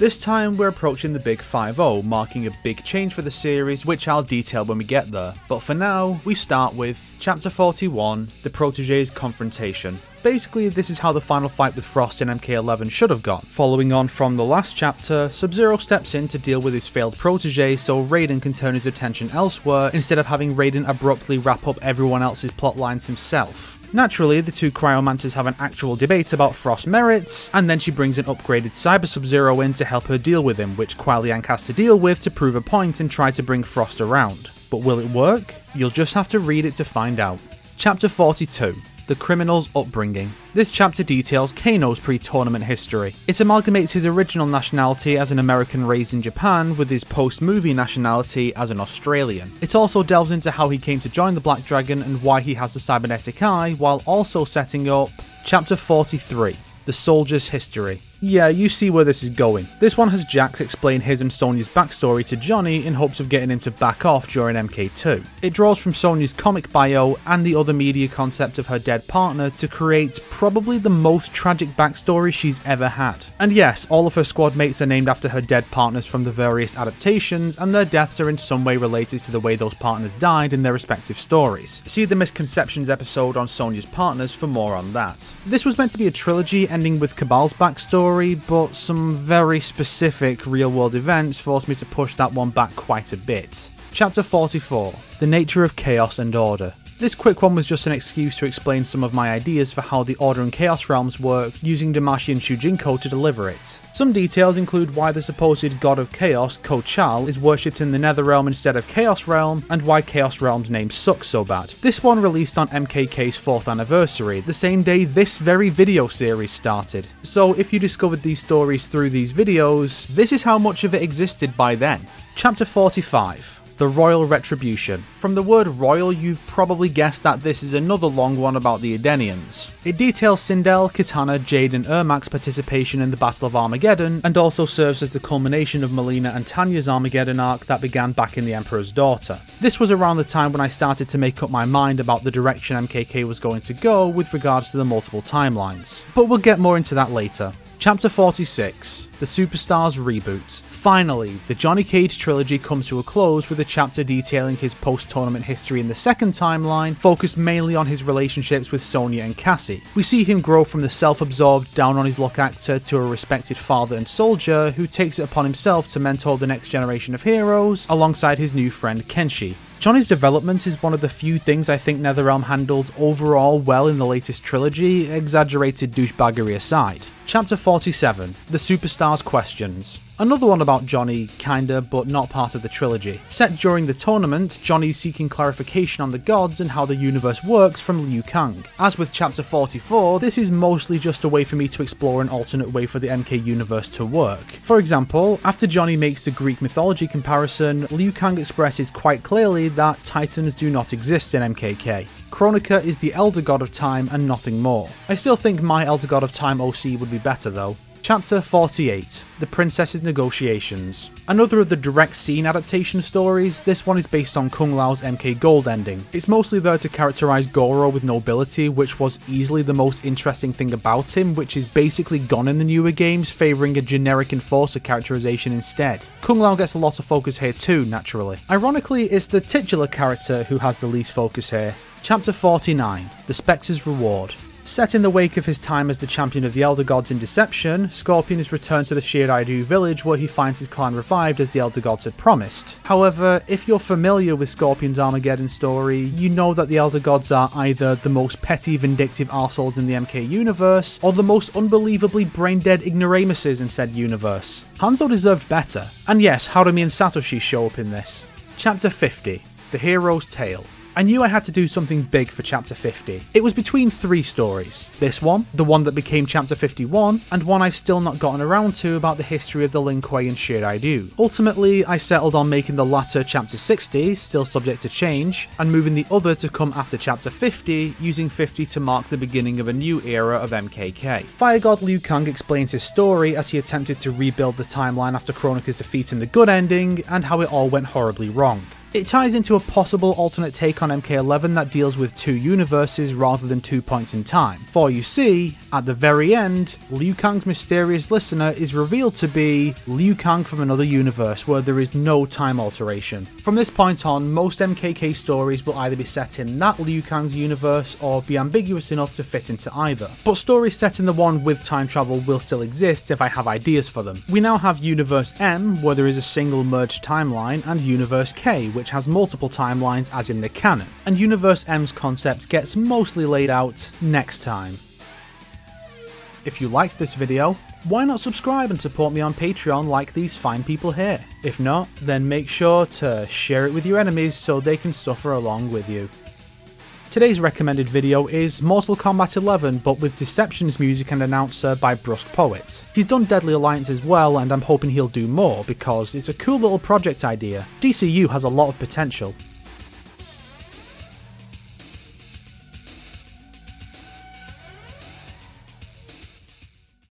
This time we're approaching the Big 5-0, marking a big change for the series, which I'll detail when we get there. But for now, we start with Chapter 41, the PROTEGE'S Confrontation. Basically, this is how the final fight with Frost in MK11 should have gone. Following on from the last chapter, Sub-Zero steps in to deal with his failed protege so Raiden can turn his attention elsewhere instead of having Raiden abruptly wrap up everyone else's plotlines himself. Naturally, the two Cryomancers have an actual debate about Frost's merits, and then she brings an upgraded Cyber Sub-Zero in to help her deal with him, which Kuai Liang has to deal with to prove a point and try to bring Frost around. But will it work? You'll just have to read it to find out. Chapter 42. The Criminal's Upbringing. This chapter details Kano's pre-tournament history. It amalgamates his original nationality as an American raised in Japan with his post-movie nationality as an Australian. It also delves into how he came to join the Black Dragon and why he has the cybernetic eye, while also setting up Chapter 43. The Soldier's History. Yeah, you see where this is going. This one has Jax explain his and Sonya's backstory to Johnny in hopes of getting him to back off during MK2. It draws from Sonya's comic bio and the other media concept of her dead partner to create probably the most tragic backstory she's ever had. And yes, all of her squad mates are named after her dead partners from the various adaptations, and their deaths are in some way related to the way those partners died in their respective stories. See the Misconceptions episode on Sonya's partners for more on that. This was meant to be a trilogy ending with Cabal's backstory, but some very specific real-world events forced me to push that one back quite a bit. Chapter 44. The Nature of Chaos and Order. This quick one was just an excuse to explain some of my ideas for how the Order and Chaos realms work, using Damashi and Shujinko to deliver it. Some details include why the supposed god of chaos, Ko-Chal, is worshipped in the Netherrealm instead of Chaos Realm, and why Chaos Realm's name sucks so bad. This one released on MKK's 4th anniversary, the same day this very video series started. So if you discovered these stories through these videos, this is how much of it existed by then. Chapter 45. The Royal Retribution. From the word royal, you've probably guessed that this is another long one about the Edenians. It details Sindel, Kitana, Jade and Ermac's participation in the Battle of Armageddon, and also serves as the culmination of Melina and Tanya's Armageddon arc that began back in The Emperor's Daughter. This was around the time when I started to make up my mind about the direction MKK was going to go with regards to the multiple timelines. But we'll get more into that later. Chapter 46. The Superstars Reboot. Finally, the Johnny Cage trilogy comes to a close with a chapter detailing his post-tournament history in the second timeline, focused mainly on his relationships with Sonya and Cassie. We see him grow from the self-absorbed, down-on-his-luck actor to a respected father and soldier who takes it upon himself to mentor the next generation of heroes, alongside his new friend Kenshi. Johnny's development is one of the few things I think NetherRealm handled overall well in the latest trilogy, exaggerated douchebaggery aside. Chapter 47. The Superstars Questions. Another one about Johnny, kinda, but not part of the trilogy. Set during the tournament, Johnny's seeking clarification on the gods and how the universe works from Liu Kang. As with Chapter 44, this is mostly just a way for me to explore an alternate way for the MK universe to work. For example, after Johnny makes the Greek mythology comparison, Liu Kang expresses quite clearly that Titans do not exist in MKK. Kronika is the Elder God of Time and nothing more. I still think my Elder God of Time OC would be better though. Chapter 48. The Princess's Negotiations. Another of the direct scene adaptation stories, this one is based on Kung Lao's MK Gold ending. It's mostly there to characterize Goro with nobility, which was easily the most interesting thing about him, which is basically gone in the newer games, favouring a generic enforcer characterization instead. Kung Lao gets a lot of focus here too, naturally. Ironically, it's the titular character who has the least focus here. Chapter 49. The Spectre's Reward. Set in the wake of his time as the champion of the Elder Gods in Deception, Scorpion is returned to the Shiraidu village where he finds his clan revived as the Elder Gods had promised. However, if you're familiar with Scorpion's Armageddon story, you know that the Elder Gods are either the most petty, vindictive arseholes in the MK universe, or the most unbelievably brain-dead ignoramuses in said universe. Hanzo deserved better. And yes, Harumi and Satoshi show up in this. Chapter 50. The Hero's Tale. I knew I had to do something big for Chapter 50. It was between three stories. This one, the one that became Chapter 51, and one I've still not gotten around to about the history of the Lin Kuei and Shiraidu. Ultimately, I settled on making the latter Chapter 60, still subject to change, and moving the other to come after Chapter 50, using 50 to mark the beginning of a new era of MKK. Fire God Liu Kang explains his story as he attempted to rebuild the timeline after Chronica's defeat in the good ending, and how it all went horribly wrong. It ties into a possible alternate take on MK11 that deals with 2 universes rather than 2 points in time. For you see, at the very end, Liu Kang's mysterious listener is revealed to be Liu Kang from another universe where there is no time alteration. From this point on, most MKK stories will either be set in that Liu Kang's universe or be ambiguous enough to fit into either. But stories set in the one with time travel will still exist if I have ideas for them. We now have Universe M, where there is a single merged timeline, and Universe K, which has multiple timelines as in the canon, and Universe M's concept gets mostly laid out next time. If you liked this video, why not subscribe and support me on Patreon like these fine people here? If not, then make sure to share it with your enemies so they can suffer along with you. Today's recommended video is Mortal Kombat 11 but with Deception's music and announcer by Brusque Poet. He's done Deadly Alliance as well and I'm hoping he'll do more because it's a cool little project idea. DCU has a lot of potential.